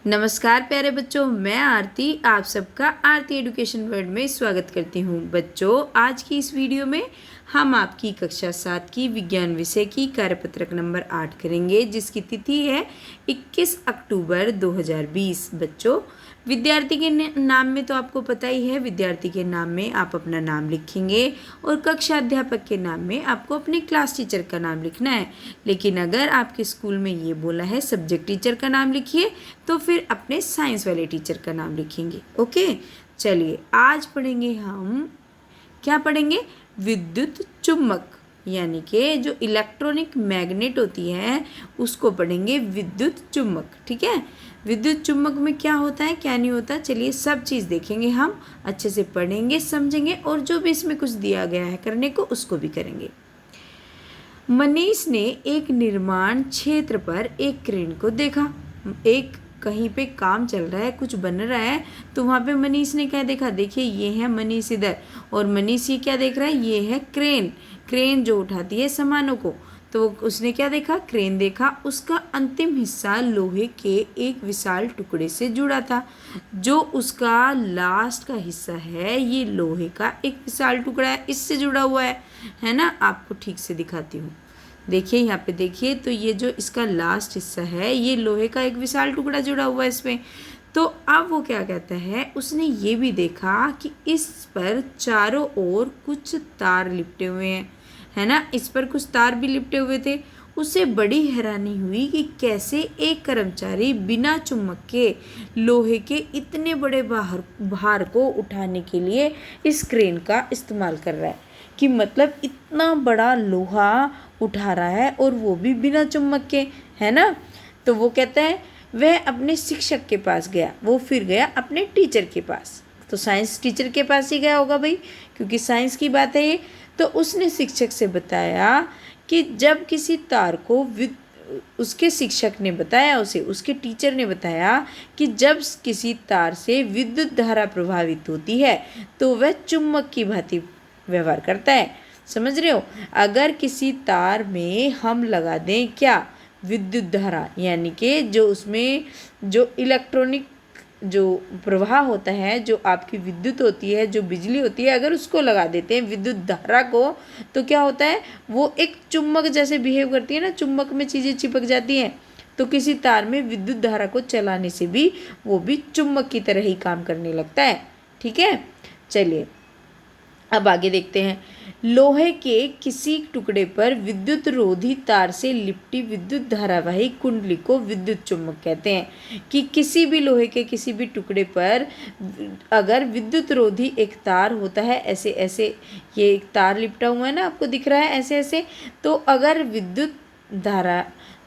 नमस्कार प्यारे बच्चों, मैं आरती आप सबका आरती एजुकेशन वर्ल्ड में स्वागत करती हूँ। बच्चों, आज की इस वीडियो में हम आपकी कक्षा 7 की विज्ञान विषय की कार्यपत्रक नंबर 8 करेंगे, जिसकी तिथि है 21 अक्टूबर 2020। बच्चों, विद्यार्थी के नाम में तो आपको पता ही है, विद्यार्थी के नाम में आप अपना नाम लिखेंगे और कक्षा अध्यापक के नाम में आपको अपने क्लास टीचर का नाम लिखना है। लेकिन अगर आपके स्कूल में ये बोला है सब्जेक्ट टीचर का नाम लिखिए, तो फिर अपने साइंस वाले टीचर का नाम लिखेंगे। ओके, चलिए आज पढ़ेंगे हम, क्या पढ़ेंगे? विद्युत चुम्बक, यानी कि जो इलेक्ट्रॉनिक मैग्नेट होती है उसको पढ़ेंगे विद्युत चुम्बक। ठीक है, विद्युत चुम्बक में क्या होता है क्या नहीं होता, चलिए सब चीज़ देखेंगे हम, अच्छे से पढ़ेंगे, समझेंगे और जो भी इसमें कुछ दिया गया है करने को उसको भी करेंगे। मनीष ने एक निर्माण क्षेत्र पर एक क्रेन को देखा। एक कहीं पे काम चल रहा है, कुछ बन रहा है, तो वहाँ पे मनीष ने क्या देखा? देखिए, ये है मनीष इधर, और मनीष ये क्या देख रहा है? ये है क्रेन, क्रेन जो उठाती है सामानों को। तो उसने क्या देखा? क्रेन देखा। उसका अंतिम हिस्सा लोहे के एक विशाल टुकड़े से जुड़ा था। जो उसका लास्ट का हिस्सा है, ये लोहे का एक विशाल टुकड़ा है, इससे जुड़ा हुआ है ना? आपको ठीक से दिखाती हूँ, देखिए यहाँ पे देखिए, तो ये जो इसका लास्ट हिस्सा है, ये लोहे का एक विशाल टुकड़ा जुड़ा हुआ है इसमें। तो अब वो क्या कहता है, उसने ये भी देखा कि इस पर चारों ओर कुछ तार लिपटे हुए हैं, है ना? इस पर कुछ तार भी लिपटे हुए थे। उसे बड़ी हैरानी हुई कि कैसे एक कर्मचारी बिना चुम्बक के लोहे के इतने बड़े भार को उठाने के लिए इस क्रेन का इस्तेमाल कर रहा है। कि मतलब इतना बड़ा लोहा उठा रहा है और वो भी बिना चुम्बक के, है ना? तो वो कहता है वह अपने शिक्षक के पास गया। वो फिर गया अपने टीचर के पास, तो साइंस टीचर के पास ही गया होगा भाई, क्योंकि साइंस की बात है ये। तो उसने शिक्षक से बताया कि जब किसी तार को उसके शिक्षक ने बताया उसे, उसके टीचर ने बताया कि जब किसी तार से विद्युत धारा प्रभावित होती है तो वह चुम्बक की भांति व्यवहार करता है। समझ रहे हो? अगर किसी तार में हम लगा दें क्या? विद्युत धारा, यानी कि जो उसमें जो इलेक्ट्रॉनिक जो प्रवाह होता है, जो आपकी विद्युत होती है, जो बिजली होती है, अगर उसको लगा देते हैं विद्युत धारा को, तो क्या होता है? वो एक चुम्बक जैसे बिहेव करती है ना, चुम्बक में चीज़ें चिपक जाती हैं। तो किसी तार में विद्युत धारा को चलाने से भी वो भी चुम्बक की तरह ही काम करने लगता है। ठीक है, चलिए अब आगे देखते हैं। लोहे के किसी टुकड़े पर विद्युत रोधी तार से लिपटी विद्युत धारावाही कुंडली को विद्युत चुम्बक कहते हैं। कि किसी भी लोहे के किसी भी टुकड़े पर अगर विद्युत रोधी एक तार होता है, ऐसे ऐसे ये एक तार लिपटा हुआ है ना, आपको दिख रहा है ऐसे ऐसे, तो अगर विद्युत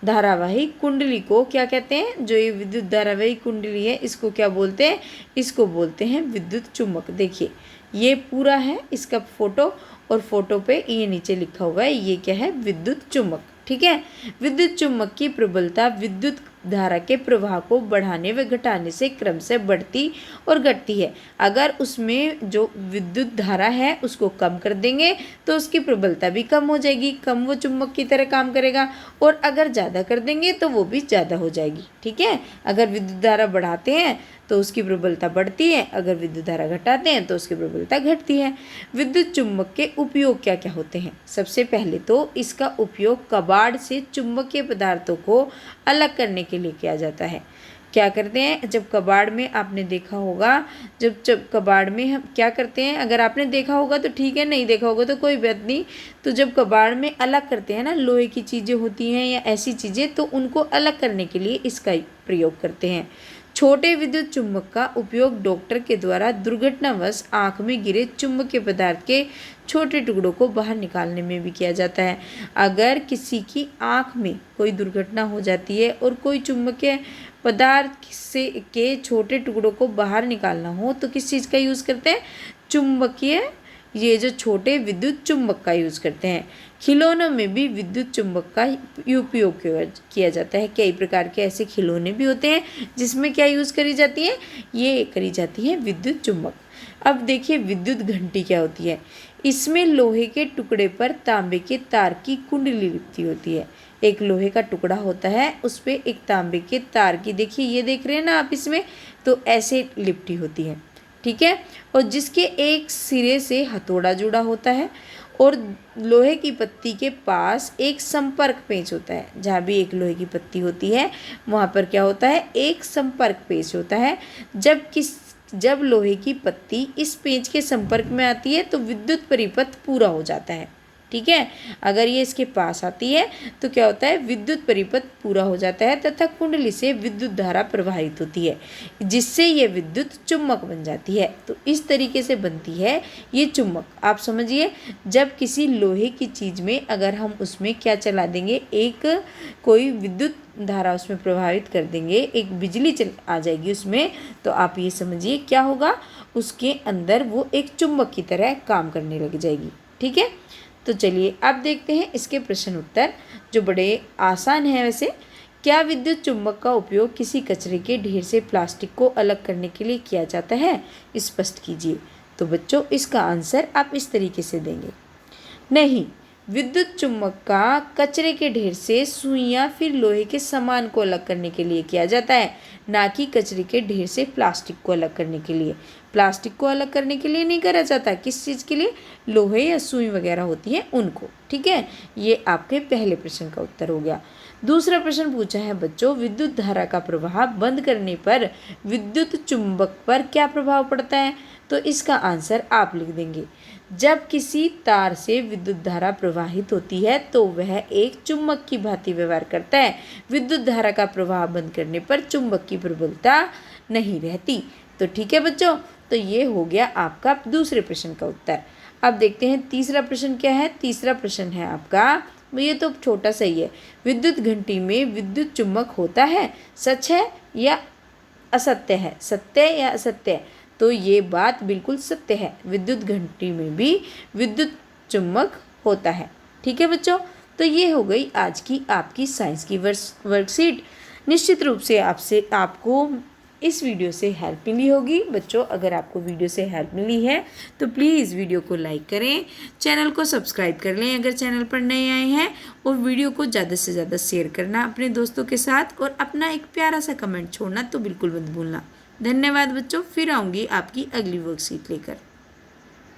धारावाही कुंडली को क्या कहते हैं? जो ये विद्युत धारावाही कुंडली है, इसको क्या बोलते हैं? इसको बोलते हैं विद्युत चुम्बक। देखिए ये पूरा है इसका फोटो, और फोटो पे ये नीचे लिखा हुआ है, ये क्या है? विद्युत चुम्बक। ठीक है, विद्युत चुम्बक की प्रबलता विद्युत धारा के प्रवाह को बढ़ाने व घटाने से क्रम से बढ़ती और घटती है। अगर उसमें जो विद्युत धारा है उसको कम कर देंगे तो उसकी प्रबलता भी कम हो जाएगी, कम वो चुम्बक की तरह काम करेगा, और अगर ज़्यादा कर देंगे तो वो भी ज़्यादा हो जाएगी। ठीक है, अगर विद्युत धारा बढ़ाते हैं तो उसकी प्रबलता बढ़ती है, अगर विद्युत धारा घटाते हैं तो उसकी प्रबलता घटती है। विद्युत चुम्बक के उपयोग क्या क्या होते हैं? सबसे पहले तो इसका उपयोग कबाड़ से चुम्बकीय पदार्थों को अलग करने के लिए किया जाता है। क्या करते हैं? जब कबाड़ में आपने देखा होगा, जब कबाड़ में हम क्या करते हैं, अगर आपने देखा होगा तो ठीक है, नहीं देखा होगा तो कोई बात नहीं। तो जब कबाड़ में अलग करते हैं ना, लोहे की चीज़ें होती हैं या ऐसी चीज़ें, तो उनको अलग करने के लिए इसका प्रयोग करते हैं। छोटे विद्युत चुम्बक का उपयोग डॉक्टर के द्वारा दुर्घटनावश आँख में गिरे चुंबकीय पदार्थ के छोटे टुकड़ों को बाहर निकालने में भी किया जाता है। अगर किसी की आँख में कोई दुर्घटना हो जाती है और कोई चुंबकीय पदार्थ से के छोटे टुकड़ों को बाहर निकालना हो, तो किस चीज़ का यूज़ करते हैं? चुंबकीय, ये जो छोटे विद्युत चुम्बक का यूज़ करते हैं। खिलौनों में भी विद्युत चुम्बक का उपयोग किया जाता है। कई प्रकार के ऐसे खिलौने भी होते हैं जिसमें क्या यूज़ करी जाती है? ये करी जाती है विद्युत चुम्बक। अब देखिए विद्युत घंटी क्या होती है। इसमें लोहे के टुकड़े पर तांबे के तार की कुंडली लिपटी होती है। एक लोहे का टुकड़ा होता है, उस पर एक तांबे के तार की, देखिए ये देख रहे हैं ना आप इसमें, तो ऐसे लिपटी होती है, ठीक है। और जिसके एक सिरे से हथौड़ा जुड़ा होता है और लोहे की पत्ती के पास एक संपर्क पेंच होता है। जहाँ भी एक लोहे की पत्ती होती है वहाँ पर क्या होता है, एक संपर्क पेंच होता है। जब लोहे की पत्ती इस पेंच के संपर्क में आती है तो विद्युत परिपथ पूरा हो जाता है, ठीक है। अगर ये इसके पास आती है तो क्या होता है, विद्युत परिपथ पूरा हो जाता है तथा कुंडली से विद्युत धारा प्रवाहित होती है, जिससे ये विद्युत चुम्बक बन जाती है। तो इस तरीके से बनती है ये चुम्बक। आप समझिए, जब किसी लोहे की चीज़ में अगर हम उसमें क्या चला देंगे, एक कोई विद्युत धारा उसमें प्रभावित कर देंगे, एक बिजली चल आ जाएगी उसमें, तो आप ये समझिए क्या होगा, उसके अंदर वो एक चुम्बक की तरह काम करने लग जाएगी, ठीक है। तो चलिए अब देखते हैं इसके प्रश्न उत्तर, जो बड़े आसान हैं वैसे। क्या विद्युत चुम्बक का उपयोग किसी कचरे के ढेर से प्लास्टिक को अलग करने के लिए किया जाता है, स्पष्ट कीजिए। तो बच्चों इसका आंसर आप इस तरीके से देंगे, नहीं, विद्युत चुम्बक का कचरे के ढेर से सुई या फिर लोहे के सामान को अलग करने के लिए किया जाता है, ना कि कचरे के ढेर से प्लास्टिक को अलग करने के लिए। प्लास्टिक को अलग करने के लिए नहीं करा जाता, किस चीज़ के लिए, लोहे या सुई वगैरह होती है उनको, ठीक है। ये आपके पहले प्रश्न का उत्तर हो गया। दूसरा प्रश्न पूछा है बच्चों, विद्युत धारा का प्रवाह बंद करने पर विद्युत चुम्बक पर क्या प्रभाव पड़ता है। तो इसका आंसर आप लिख देंगे, जब किसी तार से विद्युत धारा प्रवाहित होती है तो वह एक चुम्बक की भांति व्यवहार करता है। विद्युत धारा का प्रवाह बंद करने पर चुम्बक की प्रबलता नहीं रहती। तो ठीक है बच्चों, तो ये हो गया आपका दूसरे प्रश्न का उत्तर। अब देखते हैं तीसरा प्रश्न क्या है। तीसरा प्रश्न है आपका, ये तो छोटा सा ही है, विद्युत घंटी में विद्युत चुम्बक होता है, सच है या असत्य है, सत्य या असत्य। तो ये बात बिल्कुल सत्य है, विद्युत घंटी में भी विद्युत चुम्बक होता है, ठीक है बच्चों। तो ये हो गई आज की आपकी साइंस की वर्कशीट। निश्चित रूप से आपको इस वीडियो से हेल्प मिली होगी बच्चों। अगर आपको वीडियो से हेल्प मिली है तो प्लीज़ वीडियो को लाइक करें, चैनल को सब्सक्राइब कर लें अगर चैनल पर नए आए हैं, और वीडियो को ज़्यादा से ज़्यादा शेयर करना अपने दोस्तों के साथ, और अपना एक प्यारा सा कमेंट छोड़ना तो बिल्कुल मत भूलना। धन्यवाद बच्चों, फिर आऊँगी आपकी अगली वर्कशीट लेकर।